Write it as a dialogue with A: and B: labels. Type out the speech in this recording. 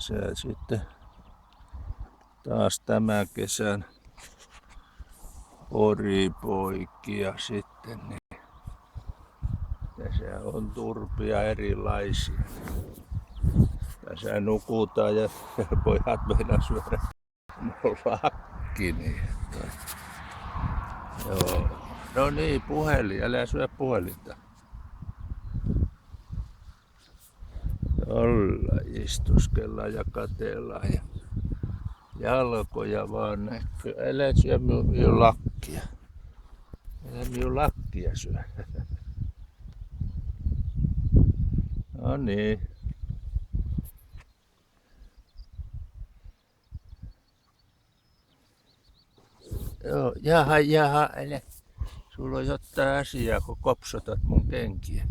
A: pääsee sitten taas tämän kesän oripoikia sitten. Niin tässä on turpia erilaisia. Tässä nukutaan ja pojat meinaa syödä lakki. Niin. Joo. No niin, puhelin. Älä syö puhelinta. Olla istuskellaan ja katellaan ja jalkoja vaan näkyy. Älä syö minun lakkia. Älä minun lakkia syö. No niin. Joo, jaha, älä. Sulla on jotain asiaa, kun kopsotat mun kenkiä.